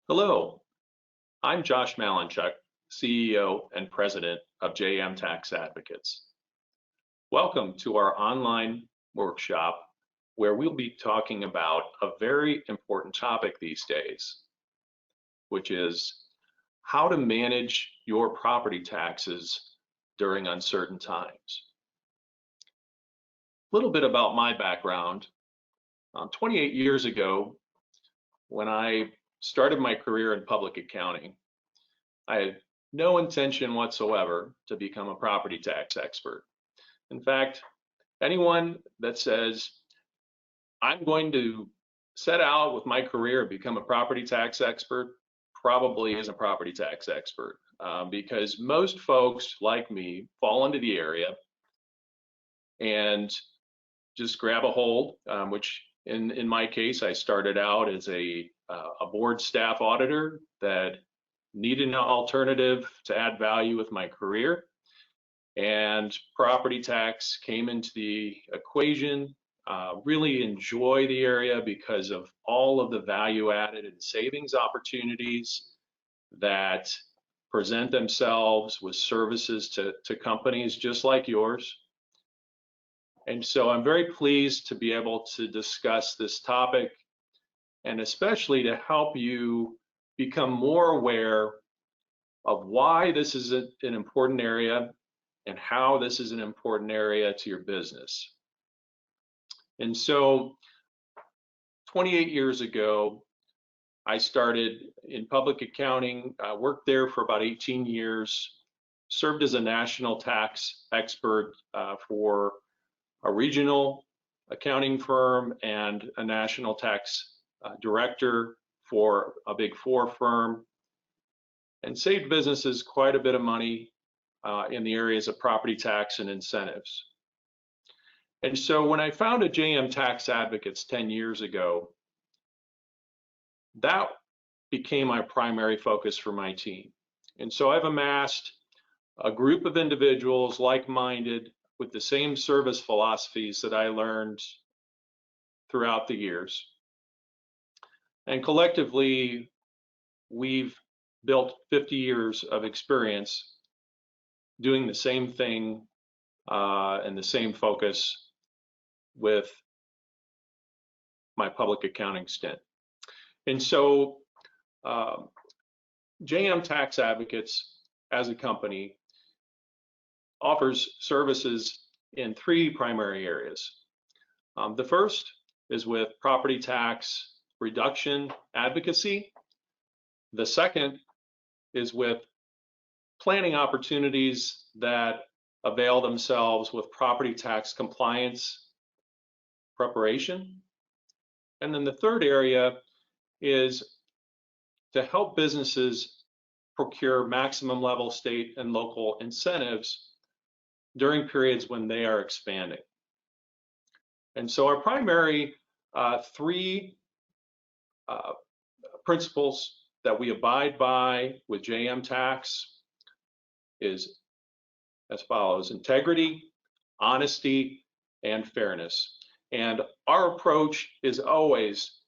Hello, I'm Josh Malinchuk, CEO and President of JM Tax Advocates. Welcome to our online workshop where we'll be talking about a very important topic these days, which is how to manage your property taxes during uncertain times. A little bit about my background. 28 years ago, when I started my career in public accounting, I had no intention whatsoever to become a property tax expert. In fact, anyone that says, I'm going to set out with my career and become a property tax expert probably is a property tax expert because most folks like me fall into the area and just grab a hold, which in my case, I started out as a board staff auditor that needed an alternative to add value with my career, and property tax came into the equation. Really enjoy the area because of all of the value added and savings opportunities that present themselves with services to companies just like yours. And so I'm very pleased to be able to discuss this topic, and especially to help you become more aware of why this is an important area and how this is an important area to your business. And so 28 years ago, I started in public accounting, worked there for about 18 years, served as a national tax expert for a regional accounting firm and a national tax director for a Big Four firm, and saved businesses quite a bit of money in the areas of property tax and incentives. And so when I founded JM Tax Advocates 10 years ago, that became my primary focus for my team. And so I've amassed a group of individuals like-minded with the same service philosophies that I learned throughout the years. And collectively, we've built 50 years of experience doing the same thing and the same focus with my public accounting stint. And so JM Tax Advocates as a company offers services in three primary areas. The first is with property tax reduction advocacy. The second is with planning opportunities that avail themselves with property tax compliance preparation. And then the third area is to help businesses procure maximum level state and local incentives during periods when they are expanding. And so our primary three principles that we abide by with JM Tax is as follows: integrity, honesty, and fairness. And our approach is always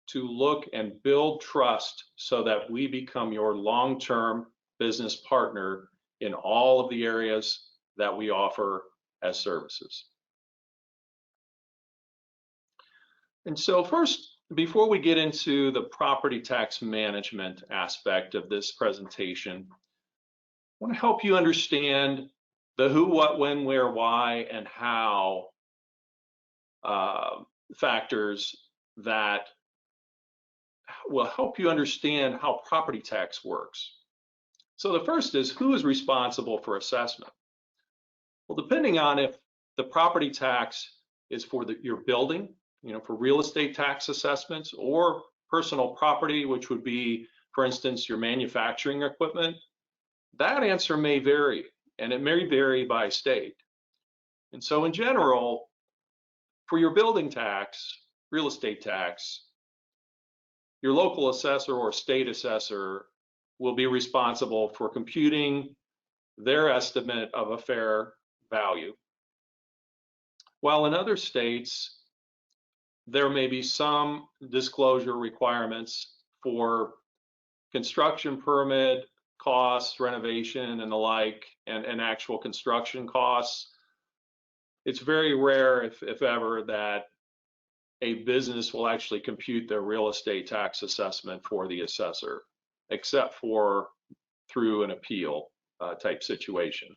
to look and build trust so that we become your long-term business partner in all of the areas that we offer as services. And so first, before we get into the property tax management aspect of this presentation, I want to help you understand the who, what, when, where, why, and how factors that will help you understand how property tax works. So the first is, who is responsible for assessment? Well, depending on if the property tax is for your building, for real estate tax assessments, or personal property, which would be, for instance, your manufacturing equipment, that answer may vary, and it may vary by state. And so in general, for your building tax, real estate tax, your local assessor or state assessor will be responsible for computing their estimate of a fair value. While in other states, there may be some disclosure requirements for construction permit costs, renovation and the like, and actual construction costs, it's very rare, if ever, that a business will actually compute their real estate tax assessment for the assessor, except for through an appeal type situation.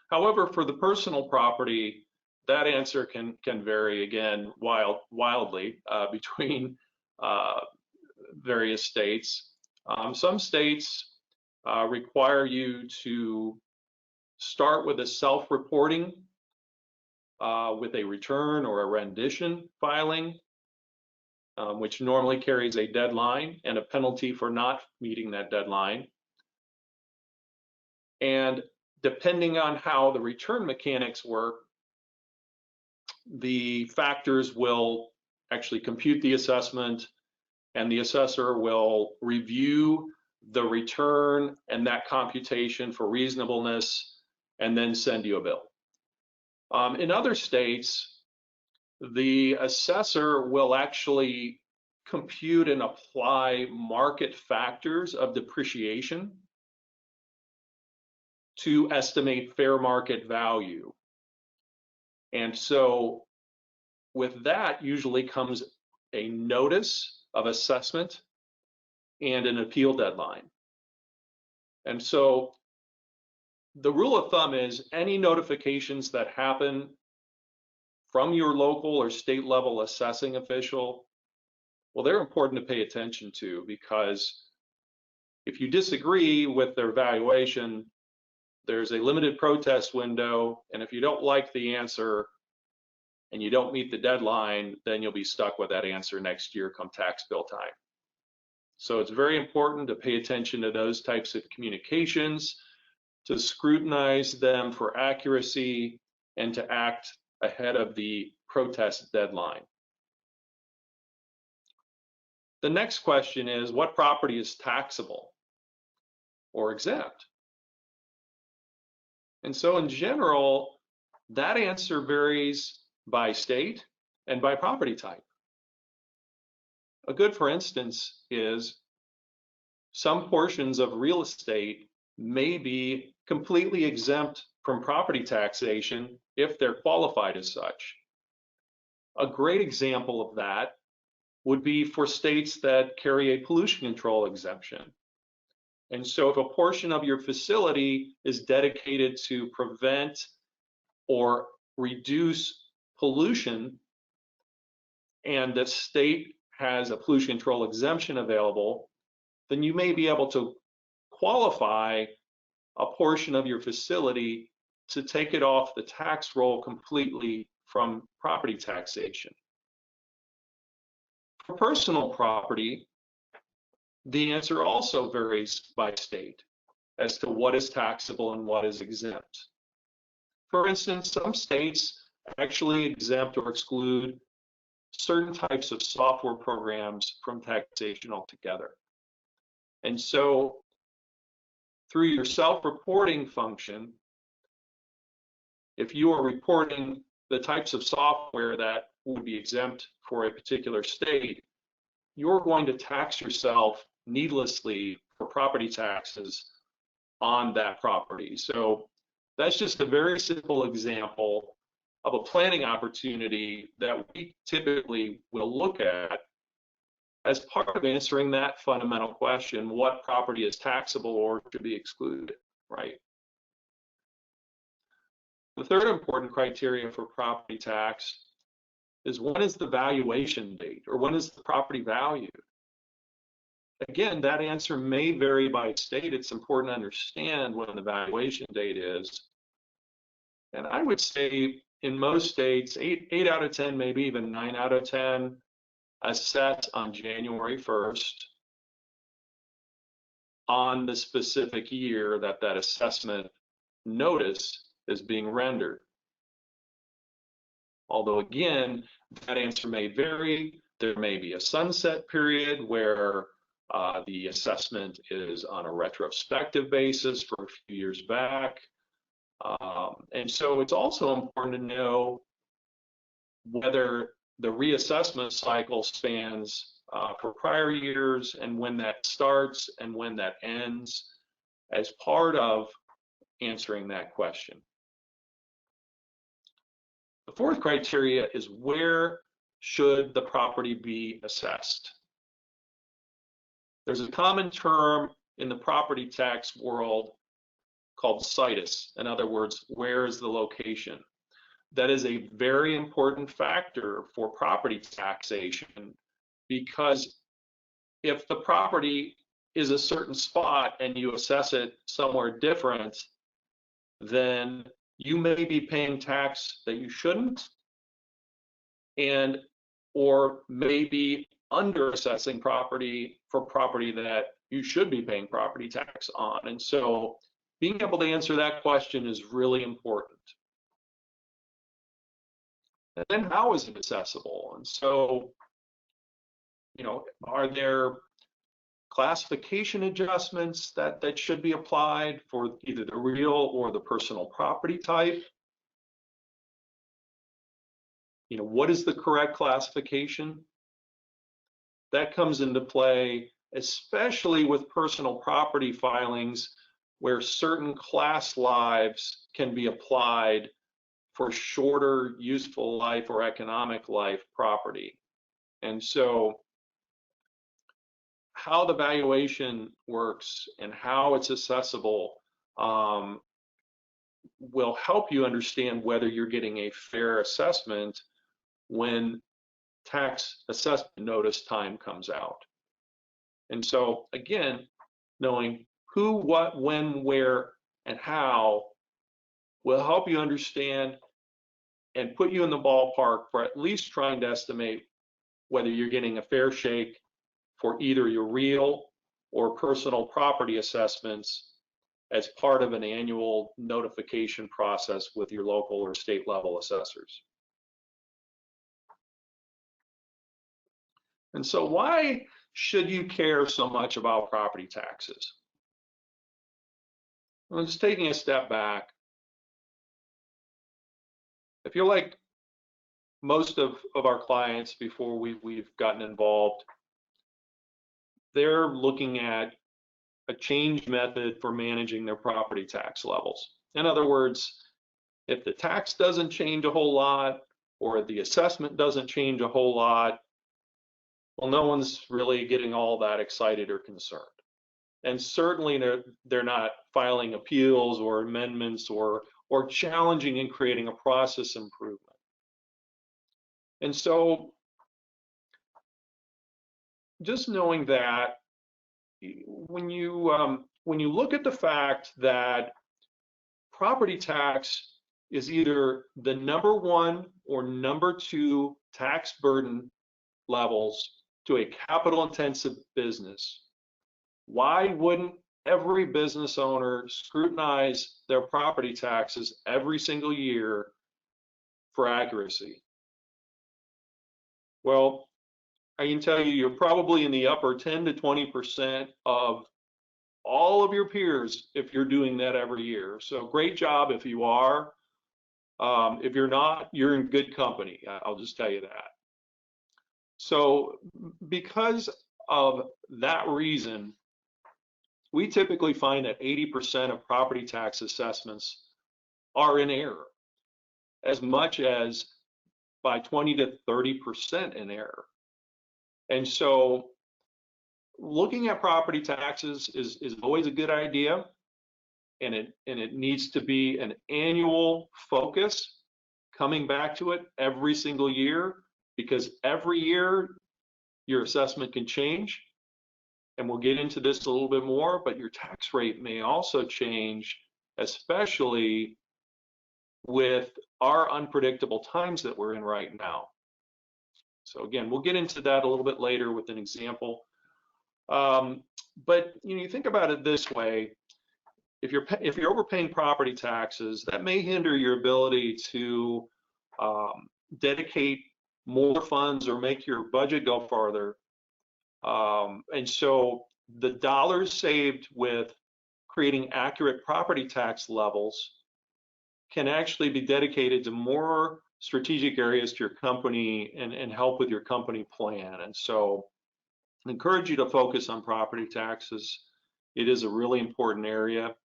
However, for the personal property, that answer can vary, again, wildly between various states. Some states require you to start with a self-reporting with a return or a rendition filing, which normally carries a deadline and a penalty for not meeting that deadline. And depending on how the return mechanics work, the factors will actually compute the assessment, and the assessor will review the return and that computation for reasonableness, and then send you a bill. In other states, the assessor will actually compute and apply market factors of depreciation to estimate fair market value. And so with that usually comes a notice of assessment and an appeal deadline. And so the rule of thumb is any notifications that happen from your local or state level assessing official, well, they're important to pay attention to, because if you disagree with their valuation, there's a limited protest window, and if you don't like the answer and you don't meet the deadline, then you'll be stuck with that answer next year come tax bill time. So it's very important to pay attention to those types of communications, to scrutinize them for accuracy, and to act ahead of the protest deadline. The next question is, what property is taxable or exempt? And so in general, that answer varies by state and by property type. A good for instance is some portions of real estate may be completely exempt from property taxation if they're qualified as such. A great example of that would be for states that carry a pollution control exemption. And so if a portion of your facility is dedicated to prevent or reduce pollution, and the state has a pollution control exemption available, then you may be able to qualify a portion of your facility to take it off the tax roll completely from property taxation. For personal property, the answer also varies by state as to what is taxable and what is exempt. For instance, some states actually exempt or exclude certain types of software programs from taxation altogether. And so through your self-reporting function, if you are reporting the types of software that would be exempt for a particular state, you're going to tax yourself needlessly for property taxes on that property. So that's just a very simple example of a planning opportunity that we typically will look at as part of answering that fundamental question: what property is taxable or should be excluded, right? The third important criteria for property tax is, when is the valuation date, or when is the property valued? Again, that answer may vary by state. It's important to understand when the valuation date is. And I would say in most states, 8 out of 10, maybe even 9 out of 10, assess on January 1st on the specific year that that assessment notice is being rendered. Although again, that answer may vary. There may be a sunset period where the assessment is on a retrospective basis for a few years back. And so it's also important to know whether the reassessment cycle spans for prior years and when that starts and when that ends as part of answering that question. The fourth criteria is where should the property be assessed? There's a common term in the property tax world called situs. In other words, where is the location? That is a very important factor for property taxation, because if the property is a certain spot and you assess it somewhere different, then you may be paying tax that you shouldn't, and or maybe under assessing property for property that you should be paying property tax on. And so being able to answer that question is really important. And then how is it accessible? And so, are there classification adjustments that should be applied for either the real or the personal property type? What is the correct classification? That comes into play, especially with personal property filings where certain class lives can be applied for shorter useful life or economic life property. And so how the valuation works and how it's accessible will help you understand whether you're getting a fair assessment when tax assessment notice time comes out. And so again, knowing who, what, when, where, and how will help you understand and put you in the ballpark for at least trying to estimate whether you're getting a fair shake for either your real or personal property assessments as part of an annual notification process with your local or state level assessors. And so why should you care so much about property taxes? Well, just taking a step back, if you're like most of our clients before we've gotten involved, they're looking at a change method for managing their property tax levels. In other words, if the tax doesn't change a whole lot or the assessment doesn't change a whole lot, well, no one's really getting all that excited or concerned. And certainly they're not filing appeals or amendments or challenging and creating a process improvement. And so just knowing that when you look at the fact that property tax is either the number one or number two tax burden levels to a capital intensive business, why wouldn't every business owner scrutinize their property taxes every single year for accuracy? Well, I can tell you, you're probably in the upper 10 to 20% of all of your peers if you're doing that every year. So great job if you are. If you're not, you're in good company. I'll just tell you that. So because of that reason, we typically find that 80% of property tax assessments are in error, as much as by 20 to 30% in error. And so looking at property taxes is always a good idea, and it needs to be an annual focus, coming back to it every single year, because every year your assessment can change, and we'll get into this a little bit more, but your tax rate may also change, especially with our unpredictable times that we're in right now. So again, we'll get into that a little bit later with an example. But you think about it this way: if you're overpaying property taxes, that may hinder your ability to dedicate more funds or make your budget go farther. And so the dollars saved with creating accurate property tax levels can actually be dedicated to more strategic areas to your company and help with your company plan. And so I encourage you to focus on property taxes. It is a really important area.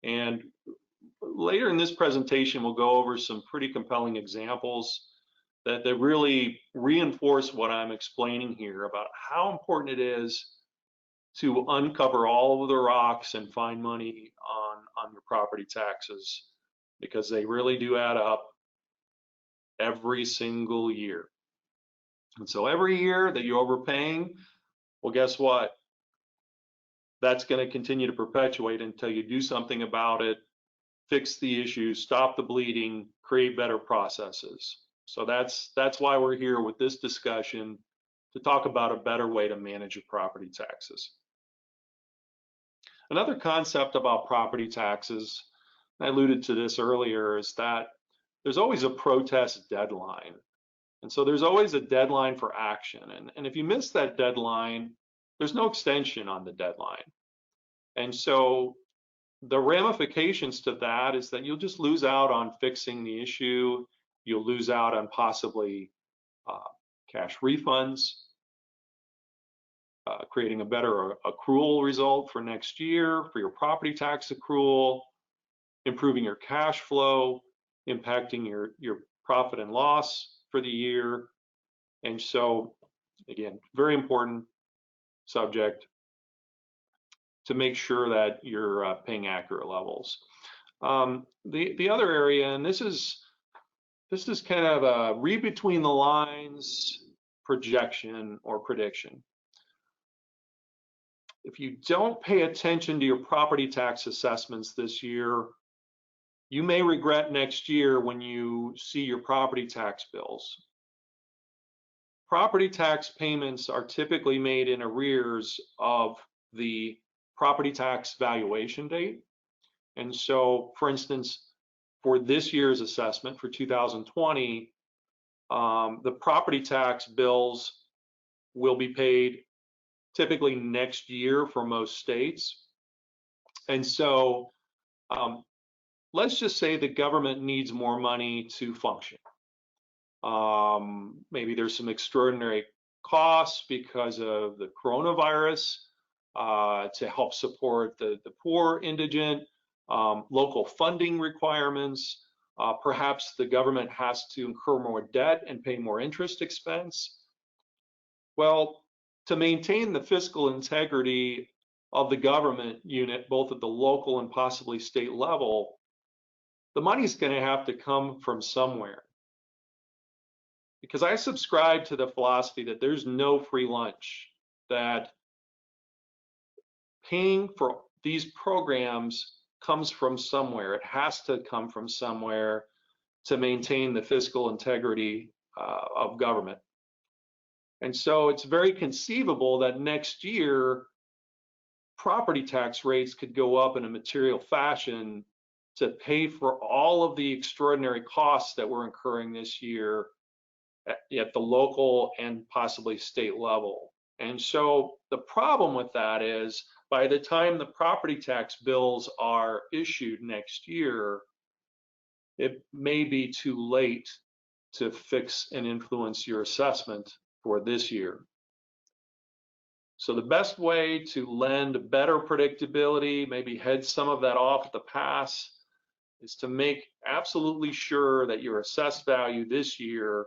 And later in this presentation, we'll go over some pretty compelling examples that really reinforce what I'm explaining here about how important it is to uncover all of the rocks and find money on your property taxes, because they really do add up every single year. And so every year that you're overpaying, well, guess what? That's going to continue to perpetuate until you do something about it, fix the issue, stop the bleeding, create better processes. So that's why we're here with this discussion, to talk about a better way to manage your property taxes. Another concept about property taxes, I alluded to this earlier, is that there's always a protest deadline. And so there's always a deadline for action. And if you miss that deadline, there's no extension on the deadline. And so the ramifications to that is that you'll just lose out on fixing the issue. You'll lose out on possibly cash refunds, creating a better accrual result for next year for your property tax accrual, improving your cash flow, impacting your profit and loss for the year. And so, again, very important subject to make sure that you're paying accurate levels. The other area, and this is kind of a read between the lines projection or prediction. If you don't pay attention to your property tax assessments this year, you may regret next year when you see your property tax bills. Property tax payments are typically made in arrears of the property tax valuation date. And so, for instance, for this year's assessment for 2020, the property tax bills will be paid typically next year for most states. And so let's just say the government needs more money to function. Maybe there's some extraordinary costs because of the coronavirus to help support the poor, indigent, local funding requirements. Perhaps the government has to incur more debt and pay more interest expense. Well, to maintain the fiscal integrity of the government unit, both at the local and possibly state level, the money's going to have to come from somewhere. Because I subscribe to the philosophy that there's no free lunch, that paying for these programs comes from somewhere. It has to come from somewhere to maintain the fiscal integrity of government. And so it's very conceivable that next year, property tax rates could go up in a material fashion to pay for all of the extraordinary costs that we're incurring this year at the local and possibly state level. And so the problem with that is, by the time the property tax bills are issued next year, it may be too late to fix and influence your assessment for this year. So the best way to lend better predictability, maybe head some of that off at the pass, is to make absolutely sure that your assessed value this year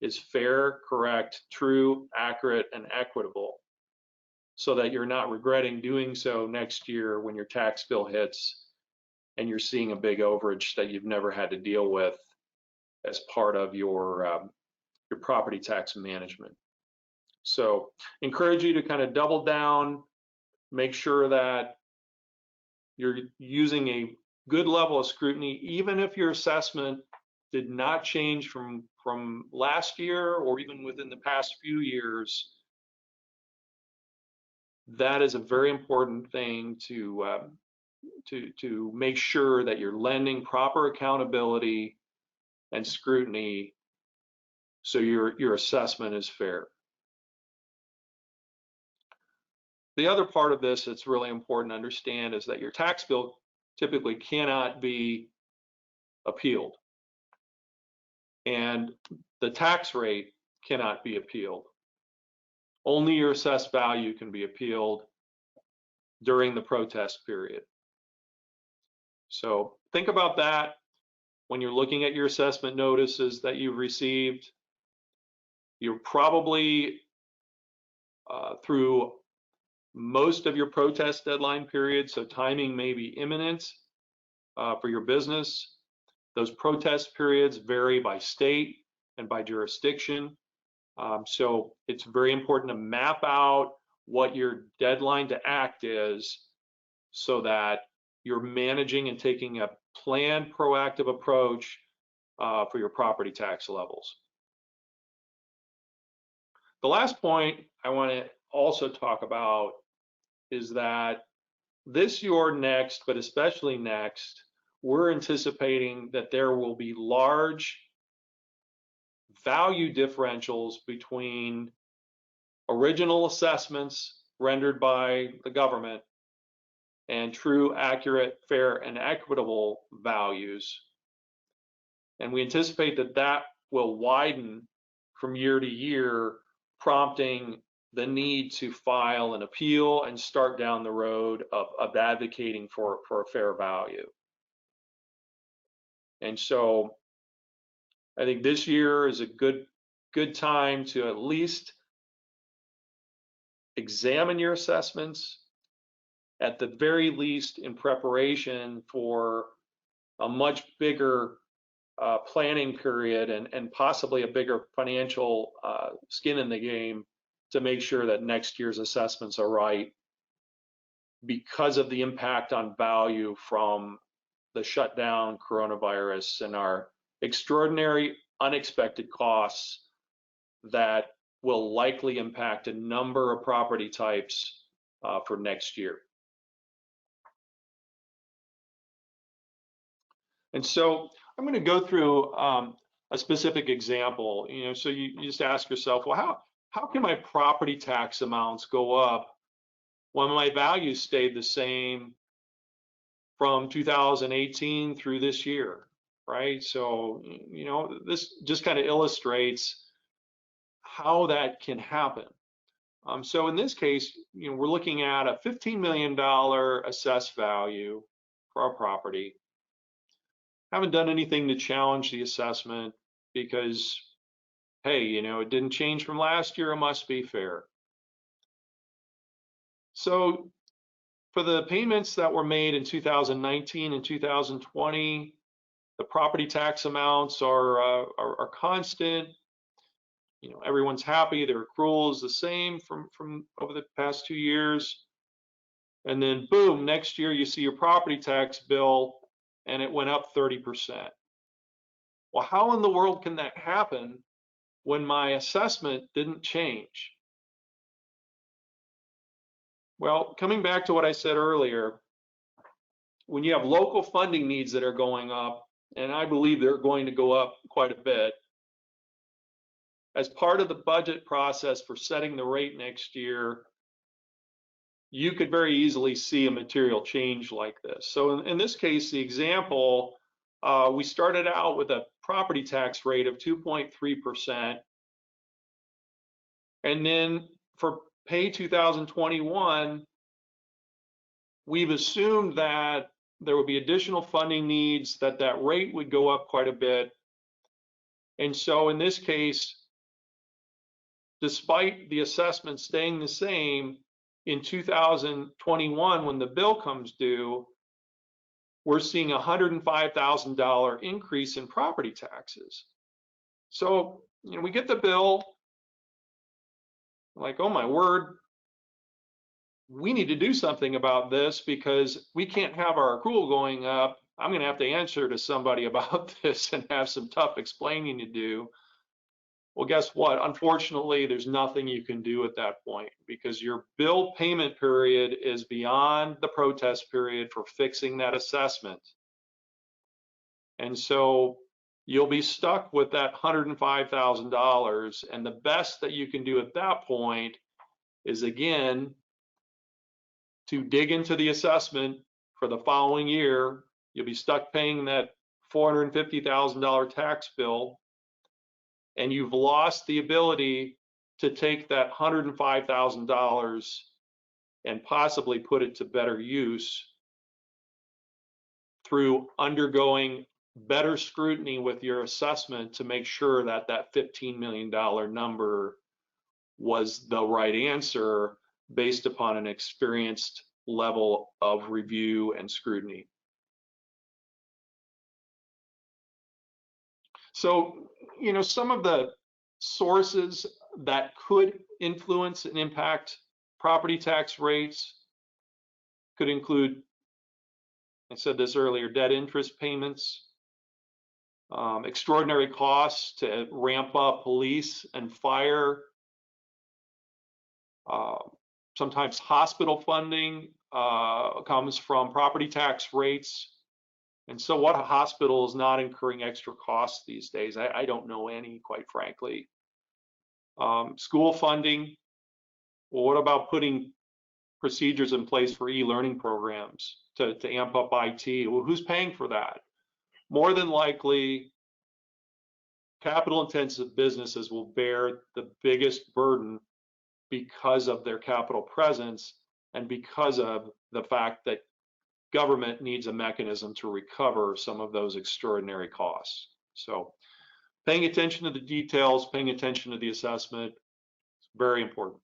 is fair, correct, true, accurate, and equitable, so that you're not regretting doing so next year when your tax bill hits and you're seeing a big overage that you've never had to deal with as part of your property tax management. So encourage you to kind of double down, make sure that you're using a good level of scrutiny, even if your assessment did not change from last year or even within the past few years. That is a very important thing to make sure that you're lending proper accountability and scrutiny so your assessment is fair. The other part of this that's really important to understand is that your tax bill typically cannot be appealed, and the tax rate cannot be appealed. Only your assessed value can be appealed during the protest period. So think about that when you're looking at your assessment notices that you've received. You're probably through most of your protest deadline period, so timing may be imminent for your business. Those protest periods vary by state and by jurisdiction. So it's very important to map out what your deadline to act is so that you're managing and taking a planned, proactive approach for your property tax levels. The last point I want to also talk about is that this year or next, but especially next, we're anticipating that there will be large value differentials between original assessments rendered by the government and true, accurate, fair, and equitable values. And we anticipate that that will widen from year to year, prompting the need to file an appeal and start down the road of advocating for a fair value. And so I think this year is a good time to at least examine your assessments, at the very least in preparation for a much bigger planning period and possibly a bigger financial skin in the game to make sure that next year's assessments are right because of the impact on value from the shutdown, coronavirus, and our extraordinary unexpected costs that will likely impact a number of property types for next year. And so I'm going to go through a specific example. So you just ask yourself, well, how can my property tax amounts go up when my values stayed the same from 2018 through this year, right? So this just kind of illustrates how that can happen. So in this case, we're looking at a $15 million assessed value for our property. Haven't done anything to challenge the assessment because, hey, it didn't change from last year, it must be fair. So for the payments that were made in 2019 and 2020, the property tax amounts are constant. Everyone's happy, their accrual is the same from over the past 2 years. And then boom, next year you see your property tax bill and it went up 30%. Well, how in the world can that happen when my assessment didn't change? Well, coming back to what I said earlier, when you have local funding needs that are going up, and I believe they're going to go up quite a bit, as part of the budget process for setting the rate next year, you could very easily see a material change like this. So in this case, the example, we started out with a property tax rate of 2.3%. And then for pay 2021, we've assumed that there would be additional funding needs, that rate would go up quite a bit. And so in this case, despite the assessment staying the same, in 2021, when the bill comes due, we're seeing a $105,000 increase in property taxes. So, we get the bill, like, oh my word, we need to do something about this because we can't have our accrual going up. I'm going to have to answer to somebody about this and have some tough explaining to do. Well, guess what? Unfortunately, there's nothing you can do at that point because your bill payment period is beyond the protest period for fixing that assessment. And so you'll be stuck with that $105,000. And the best that you can do at that point is, again, to dig into the assessment for the following year. You'll be stuck paying that $450,000 tax bill, and you've lost the ability to take that $105,000 and possibly put it to better use through undergoing better scrutiny with your assessment to make sure that that $15 million number was the right answer based upon an experienced level of review and scrutiny. So, some of the sources that could influence and impact property tax rates could include, I said this earlier, debt interest payments, extraordinary costs to ramp up police and fire, sometimes hospital funding comes from property tax rates. And so what hospital is not incurring extra costs these days? I don't know any, quite frankly. School funding. Well, what about putting procedures in place for e-learning programs to amp up IT? Well, who's paying for that? More than likely, capital-intensive businesses will bear the biggest burden because of their capital presence and because of the fact that government needs a mechanism to recover some of those extraordinary costs. So paying attention to the details, paying attention to the assessment is very important.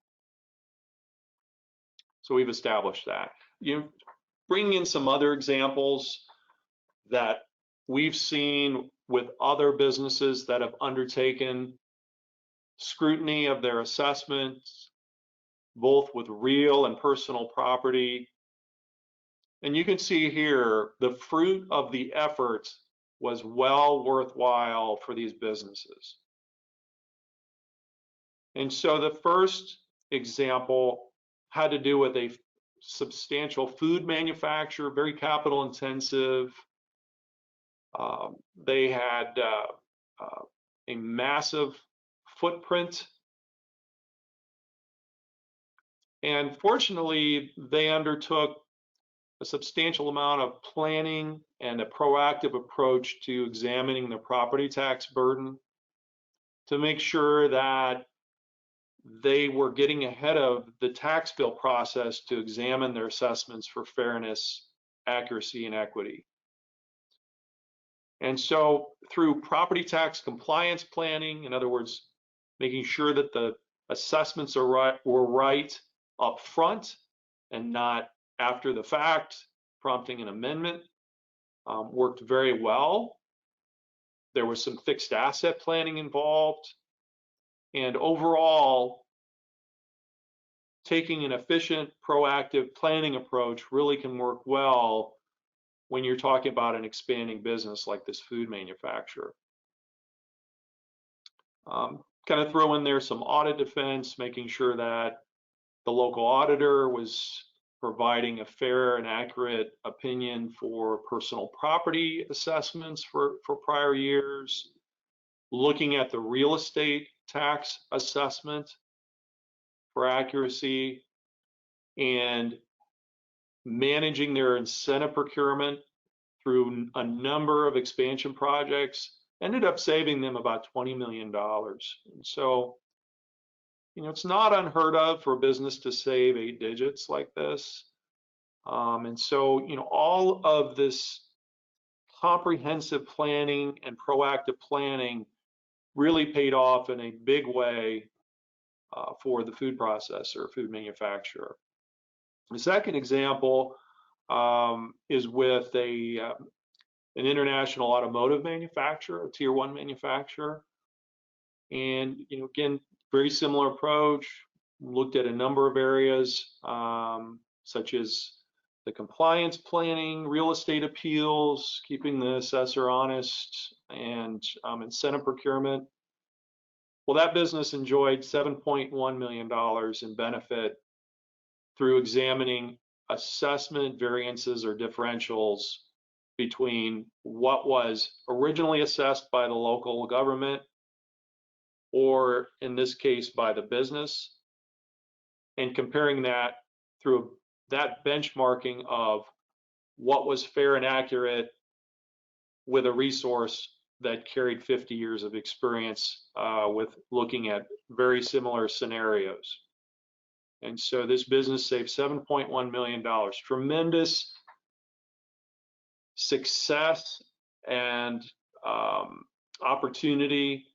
So we've established that. Bringing in some other examples that we've seen with other businesses that have undertaken scrutiny of their assessments, both with real and personal property. And you can see here, the fruit of the effort was well worthwhile for these businesses. And so the first example had to do with a substantial food manufacturer, very capital intensive. They had a massive footprint. And fortunately, they undertook a substantial amount of planning and a proactive approach to examining the property tax burden to make sure that they were getting ahead of the tax bill process to examine their assessments for fairness, accuracy, and equity. And so through property tax compliance planning, in other words, making sure that the assessments were right up front and not after the fact, prompting an amendment, worked very well. There was some fixed asset planning involved. And overall, taking an efficient, proactive planning approach really can work well when you're talking about an expanding business like this food manufacturer. Kind of throw in there some audit defense, making sure that the local auditor was providing a fair and accurate opinion for personal property assessments for prior years, looking at the real estate tax assessment for accuracy, and managing their incentive procurement through a number of expansion projects ended up saving them about $20 million. And so, it's not unheard of for a business to save 8 digits like this. And so, all of this comprehensive planning and proactive planning really paid off in a big way for the food processor, food manufacturer. The second example is with an international automotive manufacturer, a tier 1 manufacturer. And, again, very similar approach, looked at a number of areas, such as the compliance planning, real estate appeals, keeping the assessor honest, and incentive procurement. Well, that business enjoyed $7.1 million in benefit through examining assessment variances or differentials between what was originally assessed by the local government, or in this case by the business, and comparing that through that benchmarking of what was fair and accurate with a resource that carried 50 years of experience with looking at very similar scenarios. And so this business saved $7.1 million. Tremendous success and opportunity,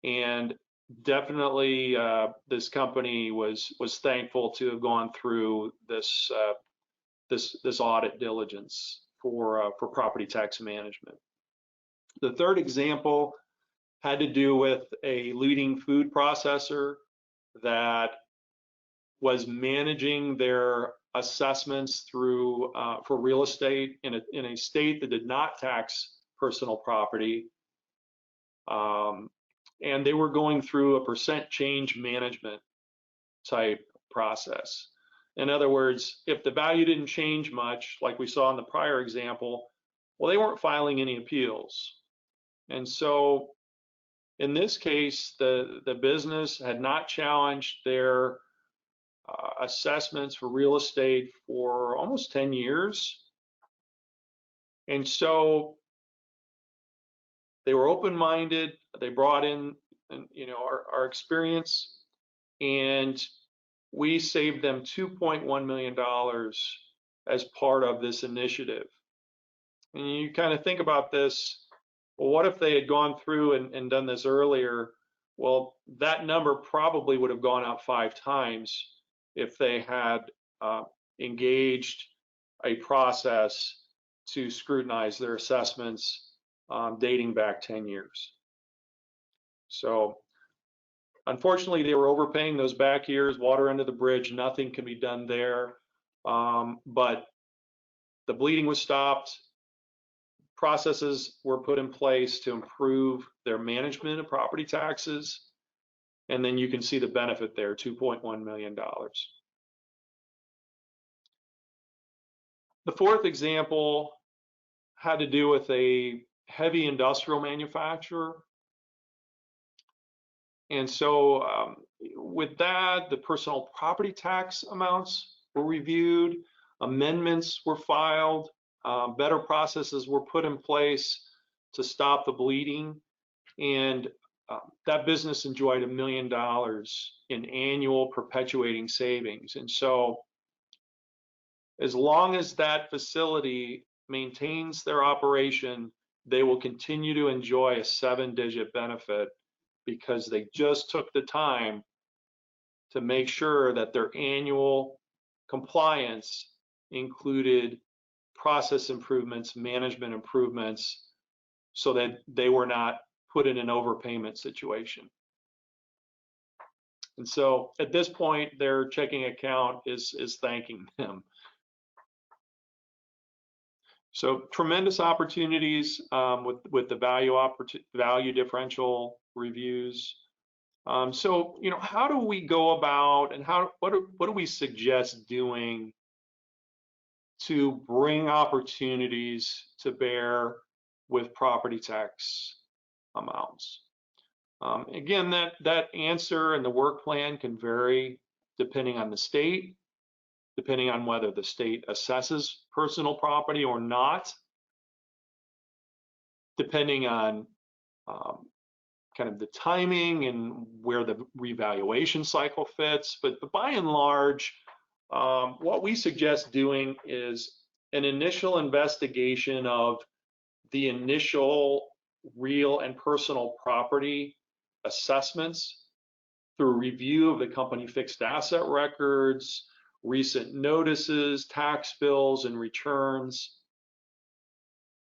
and definitely this company was thankful to have gone through this this audit diligence for property tax management. The third example had to do with a leading food processor that was managing their assessments through for real estate in a state that did not tax personal property, and they were going through a percent change management type process. In other words, if the value didn't change much, like we saw in the prior example, well, they weren't filing any appeals. And so in this case, the business had not challenged their assessments for real estate for almost 10 years. And so they were open-minded. They brought in, our experience, and we saved them $2.1 million as part of this initiative. And you kind of think about this, well, what if they had gone through and done this earlier? Well, that number probably would have gone up 5 times if they had engaged a process to scrutinize their assessments dating back 10 years. So unfortunately, they were overpaying those back years, water under the bridge, nothing can be done there. But the bleeding was stopped. Processes were put in place to improve their management of property taxes. And then you can see the benefit there, $2.1 million. The fourth example had to do with a heavy industrial manufacturer. And so with that, the personal property tax amounts were reviewed, amendments were filed, better processes were put in place to stop the bleeding, and that business enjoyed $1 million in annual perpetuating savings. And so as long as that facility maintains their operation, they will continue to enjoy a 7-digit benefit, because they just took the time to make sure that their annual compliance included process improvements, management improvements, so that they were not put in an overpayment situation. And so at this point, their checking account is thanking them. So tremendous opportunities with the value differential reviews. So how do we go about, and what do we suggest doing to bring opportunities to bear with property tax amounts? Again, that answer and the work plan can vary depending on the state, depending on whether the state assesses personal property or not, depending on kind of the timing and where the revaluation cycle fits. But by and large, what we suggest doing is an initial investigation of the initial real and personal property assessments through review of the company fixed asset records, recent notices, tax bills, and returns,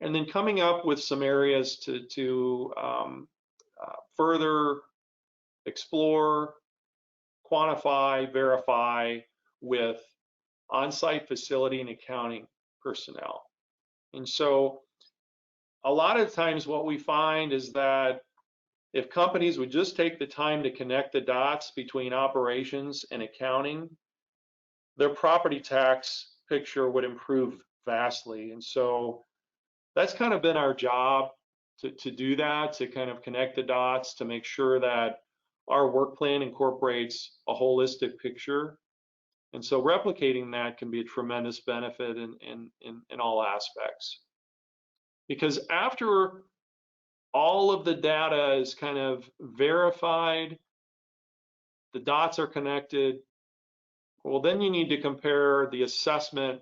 and then coming up with some areas to further explore, quantify, verify with on-site facility and accounting personnel. And so a lot of times what we find is that if companies would just take the time to connect the dots between operations and accounting, their property tax picture would improve vastly. And so that's kind of been our job, to do that, to kind of connect the dots, to make sure that our work plan incorporates a holistic picture. And so replicating that can be a tremendous benefit in all aspects. Because after all of the data is kind of verified, the dots are connected, well, then you need to compare the assessment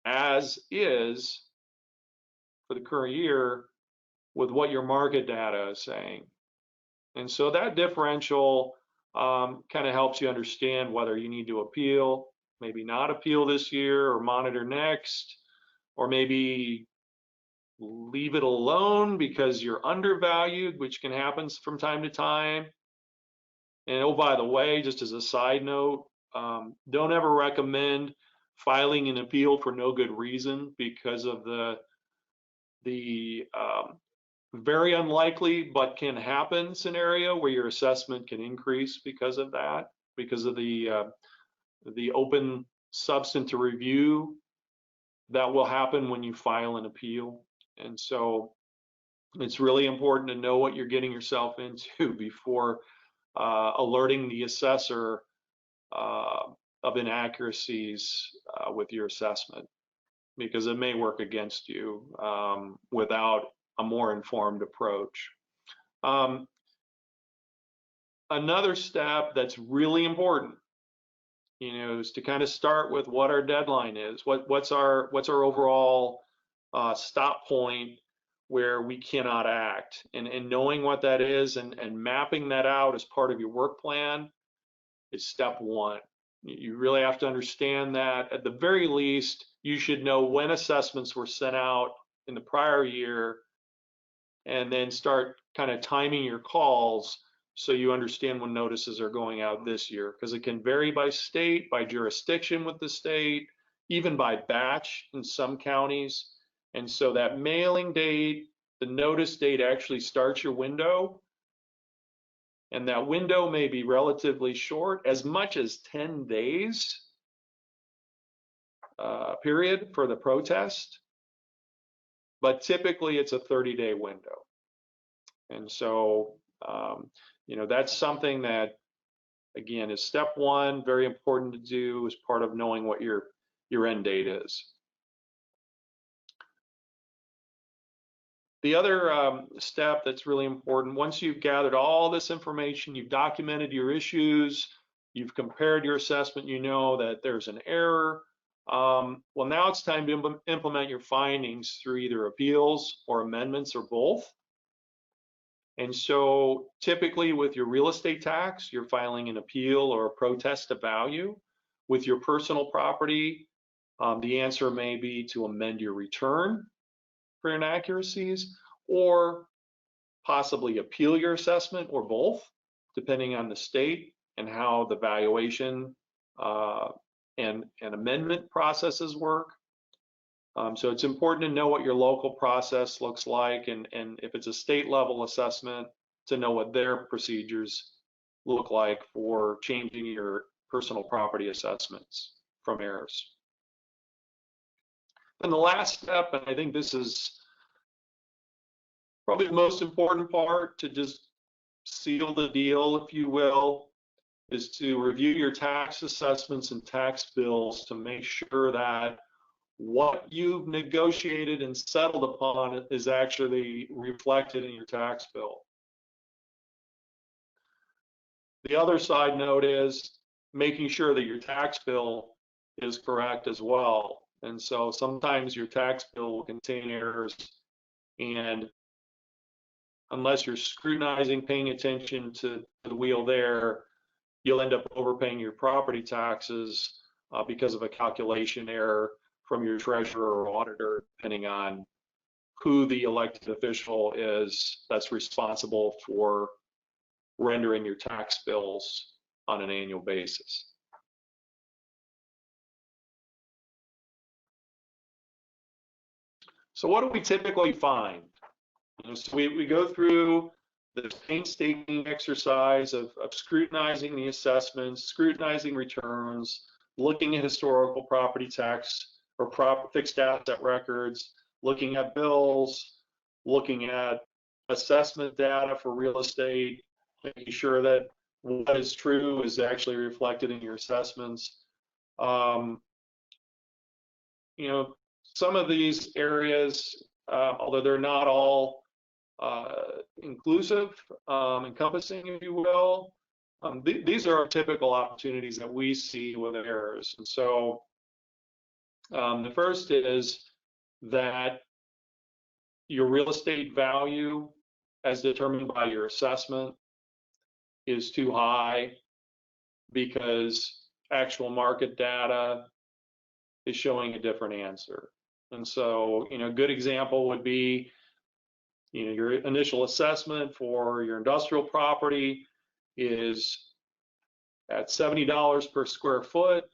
as is for the current year with what your market data is saying. And so that differential kind of helps you understand whether you need to appeal, maybe not appeal this year or monitor next, or maybe leave it alone because you're undervalued, which can happen from time to time. And oh, by the way, just as a side note, don't ever recommend filing an appeal for no good reason because of the very unlikely but can happen scenario where your assessment can increase because of that, because of the open substantive review that will happen when you file an appeal. And so it's really important to know what you're getting yourself into before alerting the assessor of inaccuracies with your assessment, because it may work against you without a more informed approach. Another step that's really important, is to kind of start with what our deadline is. What's our overall stop point where we cannot act, and knowing what that is and mapping that out as part of your work plan is step one. You really have to understand that at the very least, you should know when assessments were sent out in the prior year, and then start kind of timing your calls so you understand when notices are going out this year, because it can vary by state, by jurisdiction with the state, even by batch in some counties. And so that mailing date, the notice date actually starts your window. And that window may be relatively short, as much as 10 days period for the protest. But typically it's a 30-day window. And so, that's something that, again, is step one, very important to do as part of knowing what your end date is. The other step that's really important, once you've gathered all this information, you've documented your issues, you've compared your assessment, you know that there's an error. Well, now it's time to implement your findings through either appeals or amendments or both. And so typically with your real estate tax, you're filing an appeal or a protest of value. With your personal property, the answer may be to amend your return for inaccuracies, or possibly appeal your assessment, or both, depending on the state and how the valuation and amendment processes work. So it's important to know what your local process looks like, and if it's a state level assessment, to know what their procedures look like for changing your personal property assessments from errors. And the last step, and I think this is probably the most important part to just seal the deal, if you will, is to review your tax assessments and tax bills to make sure that what you've negotiated and settled upon is actually reflected in your tax bill. The other side note is making sure that your tax bill is correct as well. And so sometimes your tax bill will contain errors, and unless you're scrutinizing, paying attention to the wheel there, you'll end up overpaying your property taxes because of a calculation error from your treasurer or auditor, depending on who the elected official is that's responsible for rendering your tax bills on an annual basis. So what do we typically find? So we go through the painstaking exercise of scrutinizing the assessments, scrutinizing returns, looking at historical property tax or fixed asset records, looking at bills, looking at assessment data for real estate, making sure that what is true is actually reflected in your assessments. Some of these areas, although they're not all inclusive, encompassing, if you will. These are typical opportunities that we see with errors. And so the first is that your real estate value, as determined by your assessment, is too high because actual market data is showing a different answer. And so, a good example would be, your initial assessment for your industrial property is at $70 per square foot,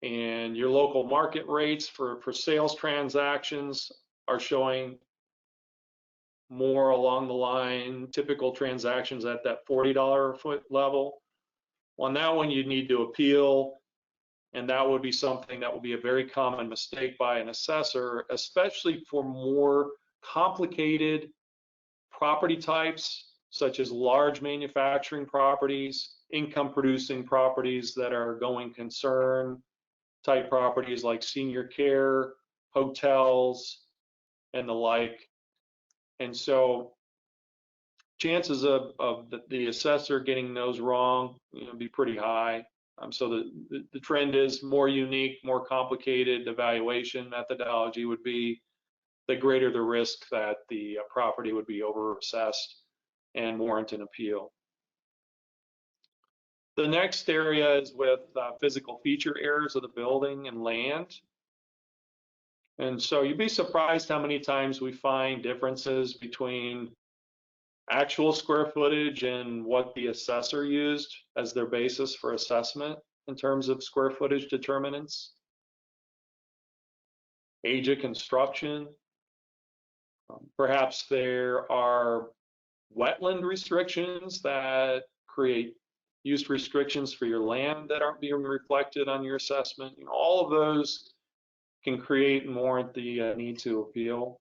and your local market rates for sales transactions are showing more along the line, typical transactions at that $40 a foot level. On that one, you'd need to appeal, and that would be something that would be a very common mistake by an assessor, especially for more complicated property types, such as large manufacturing properties, income producing properties that are going concern type properties like senior care, hotels, and the like. And so chances of the assessor getting those wrong, be pretty high. So the trend is more unique, more complicated evaluation methodology would be, the greater the risk that the property would be over-assessed and warrant an appeal. The next area is with physical feature errors of the building and land. And so you'd be surprised how many times we find differences between actual square footage and what the assessor used as their basis for assessment in terms of square footage determinants. Age of construction. Perhaps there are wetland restrictions that create use restrictions for your land that aren't being reflected on your assessment. All of those can create and warrant the need to appeal.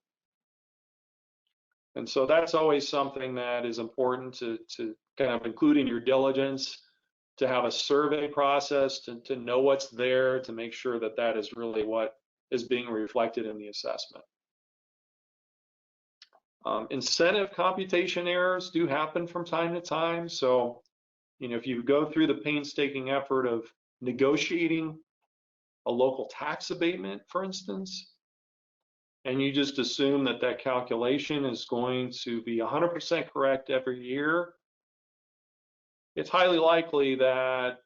And so that's always something that is important to kind of include in your diligence, to have a survey process, to know what's there, to make sure that that is really what is being reflected in the assessment. Incentive computation errors do happen from time to time. So, if you go through the painstaking effort of negotiating a local tax abatement, for instance, and you just assume that that calculation is going to be 100% correct every year, it's highly likely that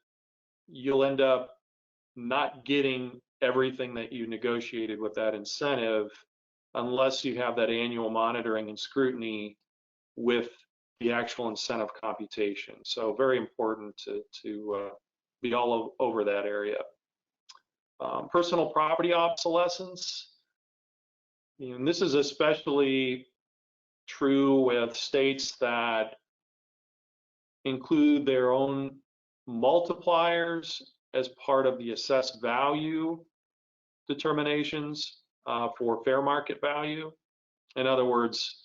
you'll end up not getting everything that you negotiated with that incentive unless you have that annual monitoring and scrutiny with the actual incentive computation. So very important to be all over that area. Personal property obsolescence. And this is especially true with states that include their own multipliers as part of the assessed value determinations for fair market value. In other words,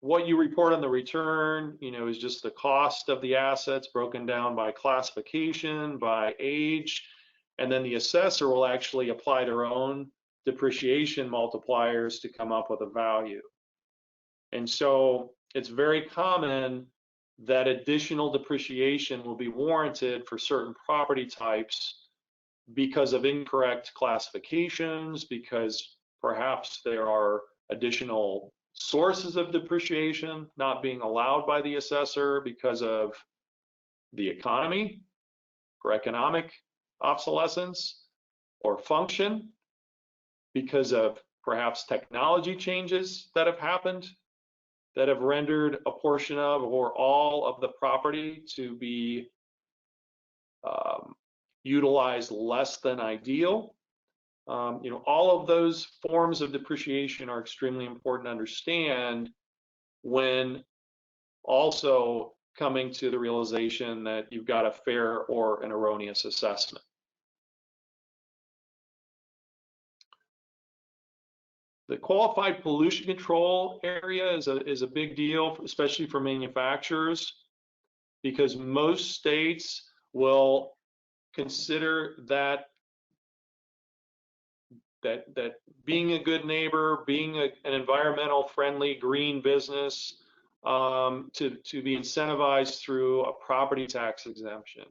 what you report on the return, is just the cost of the assets broken down by classification, by age, and then the assessor will actually apply their own depreciation multipliers to come up with a value. And so it's very common that additional depreciation will be warranted for certain property types because of incorrect classifications, because perhaps there are additional sources of depreciation not being allowed by the assessor because of the economy, for economic obsolescence, or function because of perhaps technology changes that have happened that have rendered a portion of or all of the property to be utilized less than ideal. All of those forms of depreciation are extremely important to understand when also coming to the realization that you've got a fair or an erroneous assessment. The qualified pollution control area is a big deal, especially for manufacturers, because most states will consider that that being a good neighbor, being an environmental friendly green business, to be incentivized through a property tax exemption.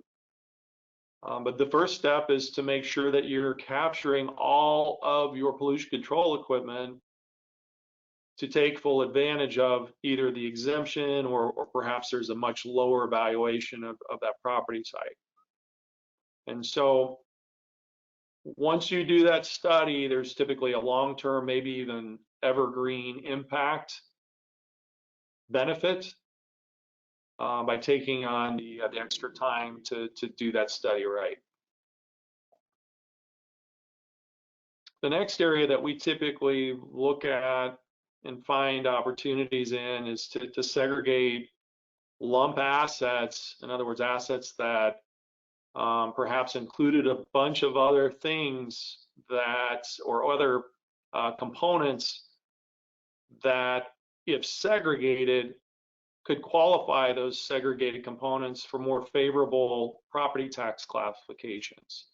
But the first step is to make sure that you're capturing all of your pollution control equipment to take full advantage of either the exemption, or perhaps there's a much lower valuation of that property site. And so once you do that study, there's typically a long-term, maybe even evergreen impact benefit by taking on the extra time to do that study right. The next area that we typically look at and find opportunities in is to segregate lump assets. In other words, assets that perhaps included a bunch of other things that, or other components that, if segregated, could qualify those segregated components for more favorable property tax classifications.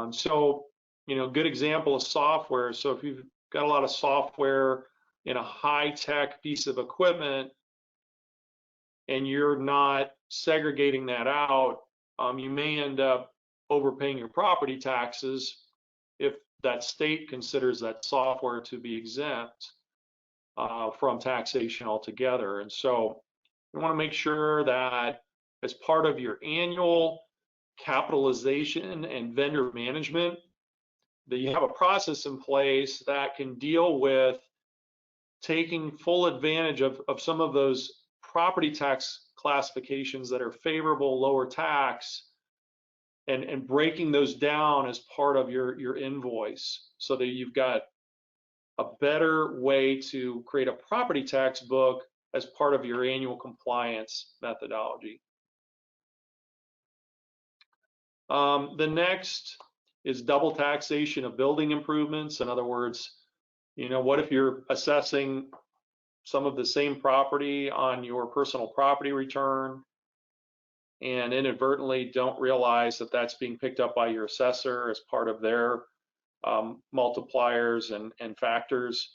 So, good example of software. So if you've got a lot of software in a high-tech piece of equipment and you're not segregating that out, you may end up overpaying your property taxes if that state considers that software to be exempt from taxation altogether. And so you want to make sure that as part of your annual capitalization and vendor management, that you have a process in place that can deal with taking full advantage of some of those property tax classifications that are favorable, lower tax, and breaking those down as part of your invoice, so that you've got a better way to create a property tax book as part of your annual compliance methodology. The next is double taxation of building improvements. In other words, what if you're assessing some of the same property on your personal property return and inadvertently don't realize that that's being picked up by your assessor as part of their multipliers and factors?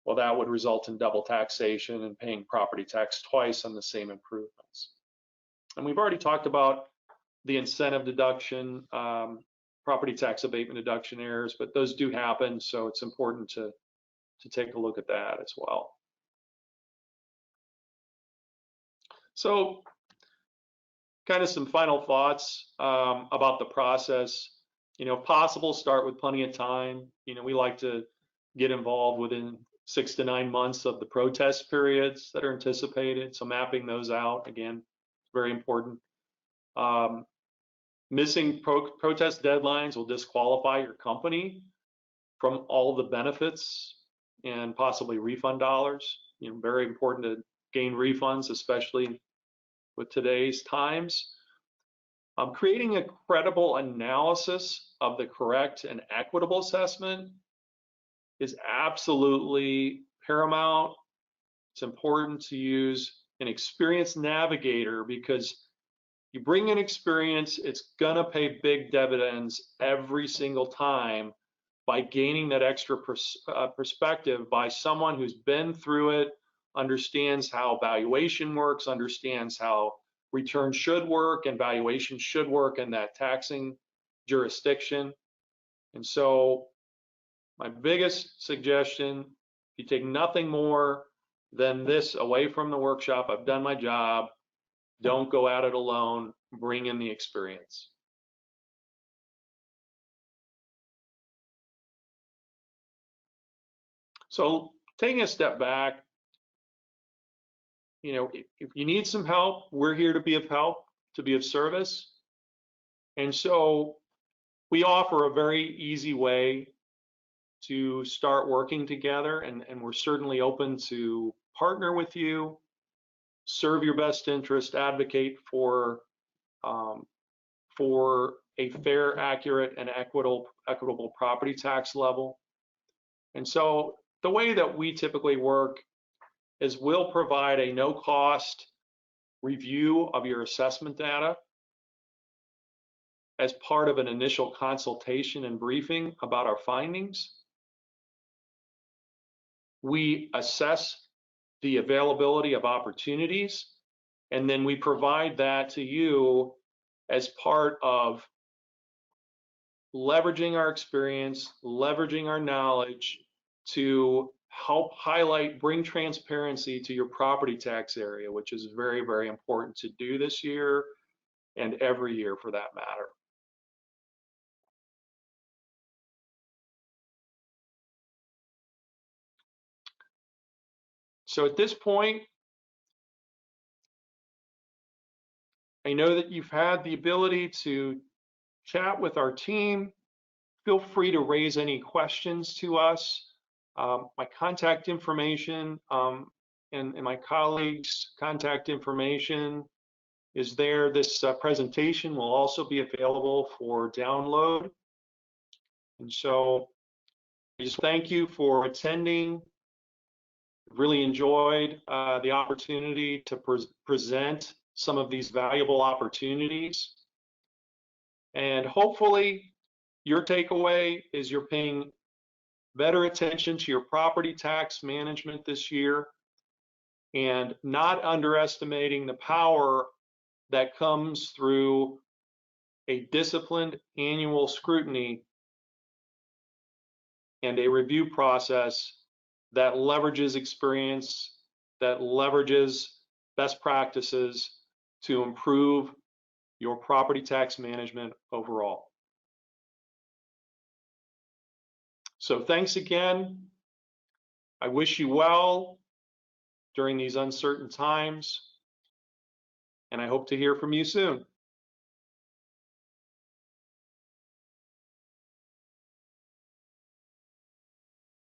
Well, that would result in double taxation and paying property tax twice on the same improvements. And we've already talked about the incentive deduction, property tax abatement deduction errors, but those do happen, so it's important to take a look at that as well. So, kind of some final thoughts about the process. If possible, start with plenty of time. We like to get involved within 6 to 9 months of the protest periods that are anticipated. So mapping those out, again, very important. Missing protest deadlines will disqualify your company from all the benefits and possibly refund dollars. Very important to gain refunds, especially with today's times. Creating a credible analysis of the correct and equitable assessment is absolutely paramount. It's important to use an experienced navigator, because you bring in experience, it's gonna pay big dividends every single time by gaining that extra perspective by someone who's been through it, understands how valuation works, understands how return should work and valuation should work in that taxing jurisdiction. And so my biggest suggestion, if you take nothing more than this away from the workshop, I've done my job, don't go at it alone, bring in the experience. So taking a step back, if you need some help, we're here to be of help, to be of service. And so we offer a very easy way to start working together, and we're certainly open to partner with you, serve your best interest, advocate for a fair, accurate, and equitable property tax level. And so the way that we typically work is we'll provide a no-cost review of your assessment data. as part of an initial consultation and briefing about our findings. We assess the availability of opportunities, and then we provide that to you as part of leveraging our experience, leveraging our knowledge to help highlight, bring transparency to your property tax area, which is very, very important to do this year and every year for that matter. So at this point, I know that you've had the ability to chat with our team. Feel free to raise any questions to us. My contact information and my colleagues' contact information is there. This presentation will also be available for download. And so I just thank you for attending. Really enjoyed the opportunity to present some of these valuable opportunities. And hopefully your takeaway is you're paying better attention to your property tax management this year and not underestimating the power that comes through a disciplined annual scrutiny and a review process that leverages experience, that leverages best practices to improve your property tax management overall. So thanks again. I wish you well during these uncertain times, and I hope to hear from you soon.